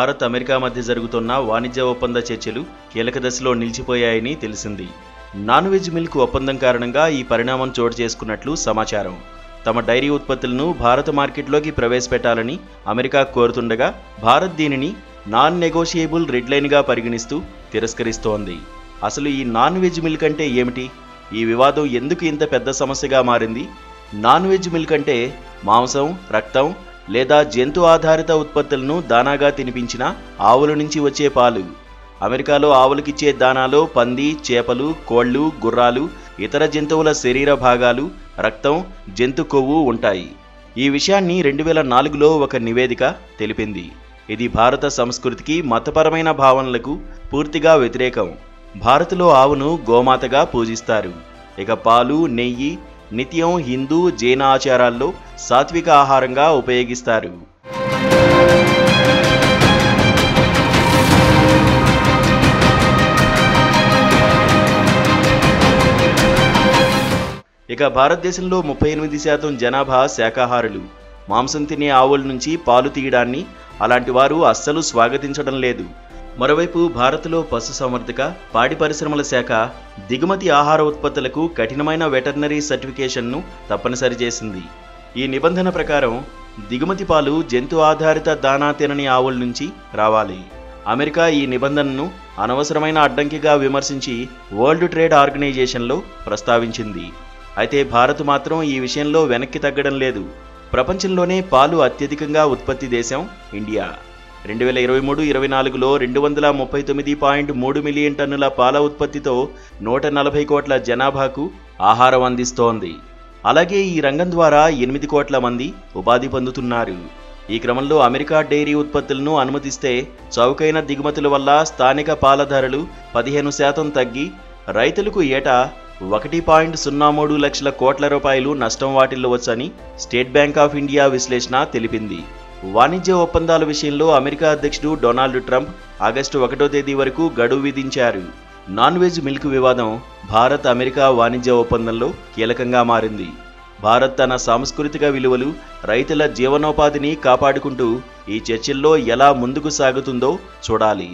Bharat America మధ్య జరుగుతున్న వాణిజ్య ఒప్పంద చర్చలు కీలక దశలో నిలిచిపోయాయని తెలిసింది. నాన్ వెజ్ మిల్క్ ఒప్పందం కారణంగా ఈ పరిణామం చోటు చేసుకున్నట్లు సమాచారం. తమ డైరీ ఉత్పత్తులను భారత మార్కెట్లోకి ప్రవేశపెట్టాలని అమెరికా కోరుతుండగా భారత్ దీనిని నాన్ నెగోషియబుల్ రెడ్ లైన్గా పరిగణిస్తూ తిరస్కరిస్తోంది. అసలు ఈ నాన్ వెజ్ మిల్క్ అంటే ఏమిటి? ఈ వివాదం ఎందుకు ఇంత పెద్ద సమస్యగా మారింది? నాన్ వెజ్ మిల్క్ అంటే మాంసం, రక్తం లేదా జంతు ఆధారిత ఉత్పత్తులను దానాగా తినిపించిన ఆవుల నుంచి వచ్చే పాలు. అమెరికాలో ఆవులకిచ్చే దానాలో పంది, చేపలు, కోళ్లు, గుర్రాలు, ఇతర జంతువుల శరీర భాగాలు, రక్తం, జంతు కొవ్వు ఉంటాయి. ఈ విషయాన్ని 2004లో ఒక నివేదిక తెలిపింది. ఇది భారత సంస్కృతికి, మతపరమైన భావనలకు పూర్తిగా వ్యతిరేకం. భారత్లో ఆవును గోమాతగా పూజిస్తారు. ఇక పాలు, నెయ్యి నిత్యం హిందూ, జైన ఆచారాల్లో సాత్విక ఆహారంగా ఉపయోగిస్తారు. ఇక భారతదేశంలో 38% జనాభా శాకాహారులు. మాంసం తినే ఆవుల నుంచి పాలు తీయడాన్ని అలాంటి వారు అస్సలు స్వాగతించడం లేదు. మరోవైపు భారత్లో పశుసంవర్ధక, పాడి పరిశ్రమల శాఖ దిగుమతి ఆహార ఉత్పత్తులకు కఠినమైన వెటర్నరీ సర్టిఫికేషన్ను తప్పనిసరి చేసింది. ఈ నిబంధన ప్రకారం దిగుమతి పాలు జంతు ఆధారిత దానా తినని ఆవుల నుంచి రావాలి. అమెరికా ఈ నిబంధనను అనవసరమైన అడ్డంకిగా విమర్శించి వరల్డ్ ట్రేడ్ ఆర్గనైజేషన్లో ప్రస్తావించింది. అయితే భారత్ మాత్రం ఈ విషయంలో వెనక్కి తగ్గడం లేదు. ప్రపంచంలోనే పాలు అత్యధికంగా ఉత్పత్తి దేశం ఇండియా. 2023-24లో 239.3 మిలియన్ టన్నుల పాల ఉత్పత్తితో 140 కోట్ల జనాభాకు ఆహారం అందిస్తోంది. అలాగే ఈ రంగం ద్వారా 8 కోట్ల మంది ఉపాధి పొందుతున్నారు. ఈ క్రమంలో అమెరికా డైరీ ఉత్పత్తులను అనుమతిస్తే చౌకైన దిగుమతుల వల్ల స్థానిక పాల ధరలు 15% తగ్గి రైతులకు ఏటా 1.03 లక్షల కోట్ల రూపాయలు నష్టం వాటిల్లవచ్చని స్టేట్ బ్యాంక్ ఆఫ్ ఇండియా విశ్లేషణ తెలిపింది. వాణిజ్య ఒప్పందాల విషయంలో అమెరికా అధ్యక్షుడు డొనాల్డ్ ట్రంప్ ఆగస్టు 1వ తేదీ వరకు గడువు విధించారు. నాన్ వెజ్ మిల్క్ వివాదం భారత్ అమెరికా వాణిజ్య ఒప్పందంలో కీలకంగా మారింది. భారత్ తన సాంస్కృతిక విలువలు, రైతుల జీవనోపాధిని కాపాడుకుంటూ ఈ చర్చల్లో ఎలా ముందుకు సాగుతుందో చూడాలి.